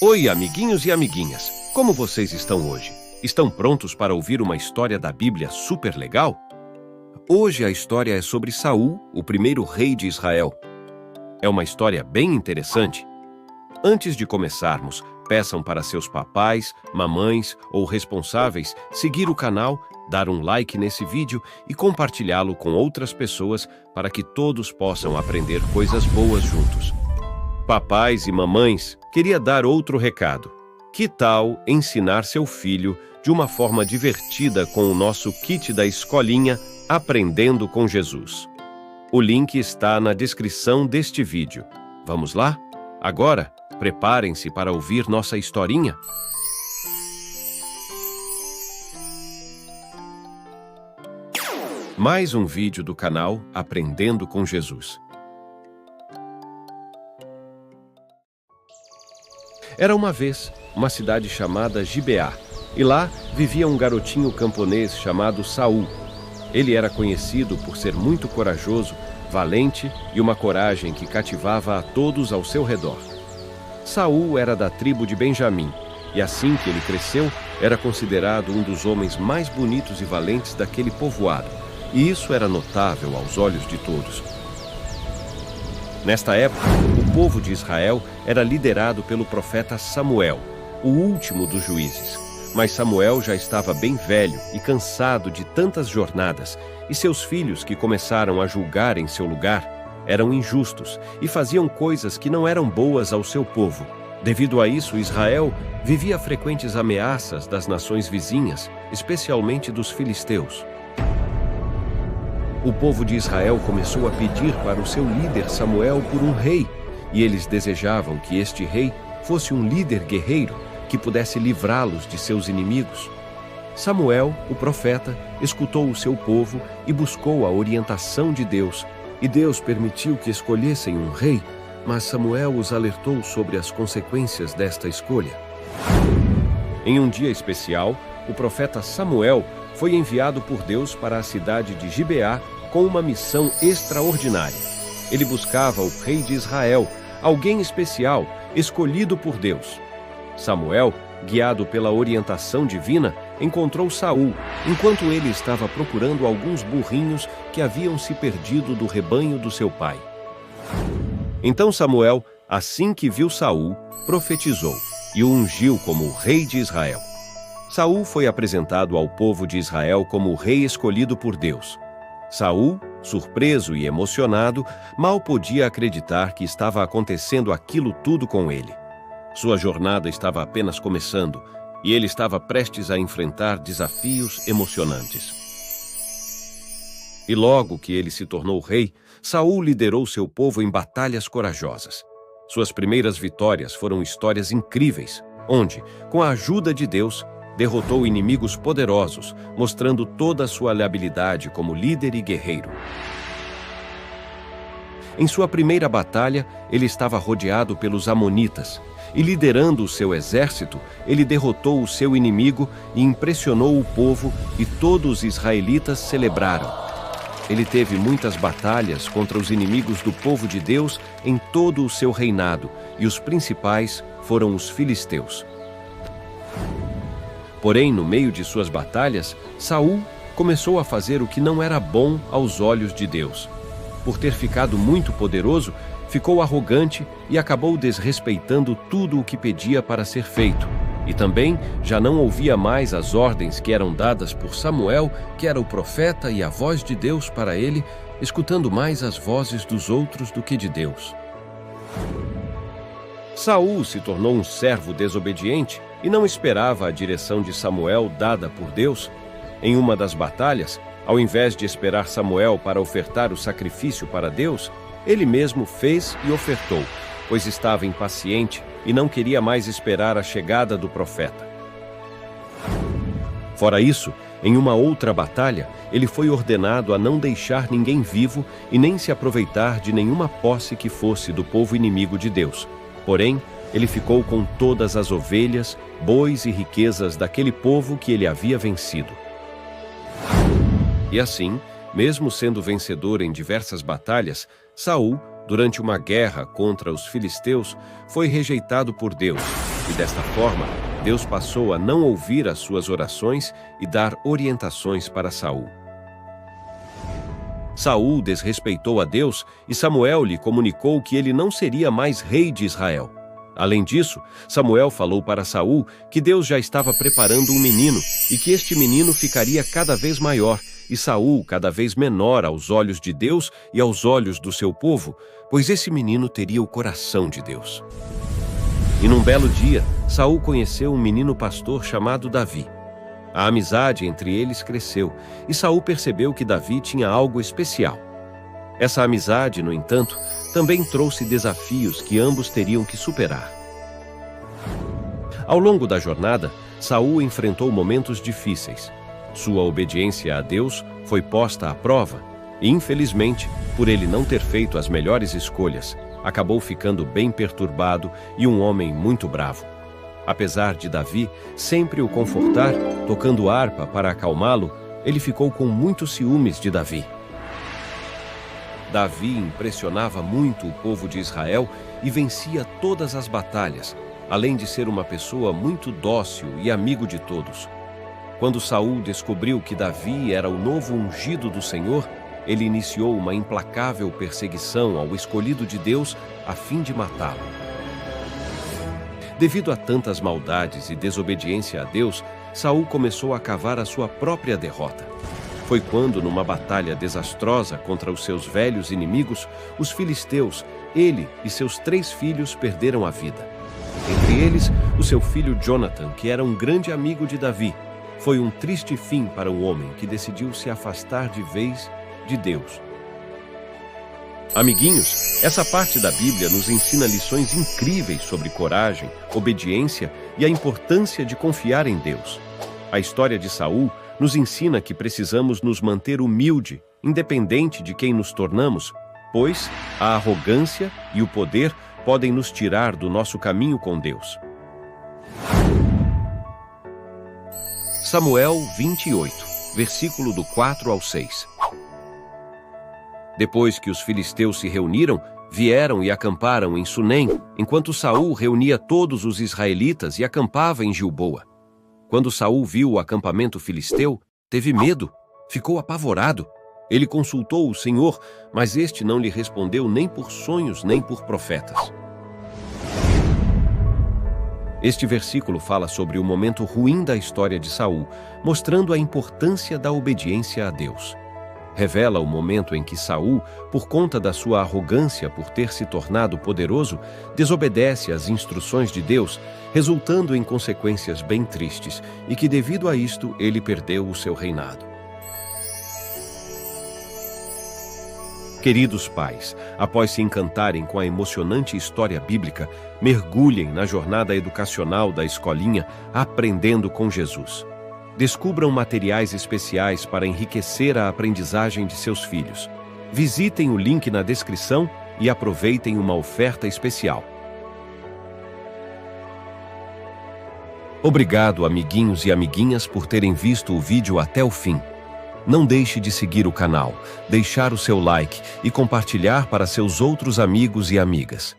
Oi, amiguinhos e amiguinhas! Como vocês estão hoje? Estão prontos para ouvir uma história da Bíblia super legal? Hoje a história é sobre Saul, o primeiro rei de Israel. É uma história bem interessante. Antes de começarmos, peçam para seus papais, mamães ou responsáveis seguir o canal, dar um like nesse vídeo e compartilhá-lo com outras pessoas para que todos possam aprender coisas boas juntos. Papais e mamães, queria dar outro recado. Que tal ensinar seu filho de uma forma divertida com o nosso kit da escolinha Aprendendo com Jesus? O link está na descrição deste vídeo. Vamos lá? Agora, preparem-se para ouvir nossa historinha. Mais um vídeo do canal Aprendendo com Jesus. Era uma vez uma cidade chamada Gibeá, e lá vivia um garotinho camponês chamado Saul. Ele era conhecido por ser muito corajoso, valente e uma coragem que cativava a todos ao seu redor. Saul era da tribo de Benjamim, e assim que ele cresceu, era considerado um dos homens mais bonitos e valentes daquele povoado, e isso era notável aos olhos de todos. Nesta época, o povo de Israel era liderado pelo profeta Samuel, o último dos juízes. Mas Samuel já estava bem velho e cansado de tantas jornadas, e seus filhos, que começaram a julgar em seu lugar, eram injustos e faziam coisas que não eram boas ao seu povo. Devido a isso, Israel vivia frequentes ameaças das nações vizinhas, especialmente dos filisteus. O povo de Israel começou a pedir para o seu líder Samuel por um rei, e eles desejavam que este rei fosse um líder guerreiro que pudesse livrá-los de seus inimigos. Samuel, o profeta, escutou o seu povo e buscou a orientação de Deus, e Deus permitiu que escolhessem um rei, mas Samuel os alertou sobre as consequências desta escolha. Em um dia especial, o profeta Samuel foi enviado por Deus para a cidade de Gibeá com uma missão extraordinária. Ele buscava o rei de Israel, alguém especial, escolhido por Deus. Samuel, guiado pela orientação divina, encontrou Saul, enquanto ele estava procurando alguns burrinhos que haviam se perdido do rebanho do seu pai. Então Samuel, assim que viu Saul, profetizou e o ungiu como o rei de Israel. Saul foi apresentado ao povo de Israel como o rei escolhido por Deus. Saul, surpreso e emocionado, mal podia acreditar que estava acontecendo aquilo tudo com ele. Sua jornada estava apenas começando, e ele estava prestes a enfrentar desafios emocionantes. E logo que ele se tornou rei, Saul liderou seu povo em batalhas corajosas. Suas primeiras vitórias foram histórias incríveis, onde, com a ajuda de Deus, derrotou inimigos poderosos, mostrando toda a sua habilidade como líder e guerreiro. Em sua primeira batalha, ele estava rodeado pelos amonitas, e liderando o seu exército, ele derrotou o seu inimigo e impressionou o povo, e todos os israelitas celebraram. Ele teve muitas batalhas contra os inimigos do povo de Deus em todo o seu reinado, e os principais foram os filisteus. Porém, no meio de suas batalhas, Saul começou a fazer o que não era bom aos olhos de Deus. Por ter ficado muito poderoso, ficou arrogante e acabou desrespeitando tudo o que pedia para ser feito. E também já não ouvia mais as ordens que eram dadas por Samuel, que era o profeta e a voz de Deus para ele, escutando mais as vozes dos outros do que de Deus. Saul se tornou um servo desobediente e não esperava a direção de Samuel dada por Deus. Em uma das batalhas, ao invés de esperar Samuel para ofertar o sacrifício para Deus, ele mesmo fez e ofertou, pois estava impaciente e não queria mais esperar a chegada do profeta. Fora isso, em uma outra batalha, ele foi ordenado a não deixar ninguém vivo e nem se aproveitar de nenhuma posse que fosse do povo inimigo de Deus. Porém, ele ficou com todas as ovelhas, bois e riquezas daquele povo que ele havia vencido. E assim, mesmo sendo vencedor em diversas batalhas, Saul, durante uma guerra contra os filisteus, foi rejeitado por Deus E desta forma, Deus passou a não ouvir as suas orações e dar orientações para Saul. Saul desrespeitou a Deus e Samuel lhe comunicou que ele não seria mais rei de Israel. Além disso, Samuel falou para Saul que Deus já estava preparando um menino e que este menino ficaria cada vez maior e Saul cada vez menor aos olhos de Deus e aos olhos do seu povo, pois esse menino teria o coração de Deus. E num belo dia, Saul conheceu um menino pastor chamado Davi. A amizade entre eles cresceu e Saul percebeu que Davi tinha algo especial. Essa amizade, no entanto, também trouxe desafios que ambos teriam que superar. Ao longo da jornada, Saul enfrentou momentos difíceis. Sua obediência a Deus foi posta à prova e, infelizmente, por ele não ter feito as melhores escolhas, acabou ficando bem perturbado e um homem muito bravo. Apesar de Davi sempre o confortar, tocando harpa para acalmá-lo, ele ficou com muitos ciúmes de Davi. Davi impressionava muito o povo de Israel e vencia todas as batalhas, além de ser uma pessoa muito dócil e amigo de todos. Quando Saul descobriu que Davi era o novo ungido do Senhor, ele iniciou uma implacável perseguição ao escolhido de Deus a fim de matá-lo. Devido a tantas maldades e desobediência a Deus, Saul começou a cavar a sua própria derrota. Foi quando, numa batalha desastrosa contra os seus velhos inimigos, os filisteus, ele e seus 3 filhos perderam a vida. Entre eles, o seu filho Jonathan, que era um grande amigo de Davi. Foi um triste fim para um homem que decidiu se afastar de vez de Deus. Amiguinhos, essa parte da Bíblia nos ensina lições incríveis sobre coragem, obediência e a importância de confiar em Deus. A história de Saul nos ensina que precisamos nos manter humilde, independente de quem nos tornamos, pois a arrogância e o poder podem nos tirar do nosso caminho com Deus. Samuel 28, versículo do 4 ao 6. Depois que os filisteus se reuniram, vieram e acamparam em Sunem, enquanto Saul reunia todos os israelitas e acampava em Gilboa. Quando Saul viu o acampamento filisteu, teve medo, ficou apavorado. Ele consultou o Senhor, mas este não lhe respondeu nem por sonhos nem por profetas. Este versículo fala sobre o momento ruim da história de Saul, mostrando a importância da obediência a Deus. Revela o momento em que Saul, por conta da sua arrogância por ter se tornado poderoso, desobedece às instruções de Deus, resultando em consequências bem tristes, e que devido a isto ele perdeu o seu reinado. Queridos pais, após se encantarem com a emocionante história bíblica, mergulhem na jornada educacional da escolinha Aprendendo com Jesus. Descubram materiais especiais para enriquecer a aprendizagem de seus filhos. Visitem o link na descrição e aproveitem uma oferta especial. Obrigado, amiguinhos e amiguinhas, por terem visto o vídeo até o fim. Não deixe de seguir o canal, deixar o seu like e compartilhar para seus outros amigos e amigas.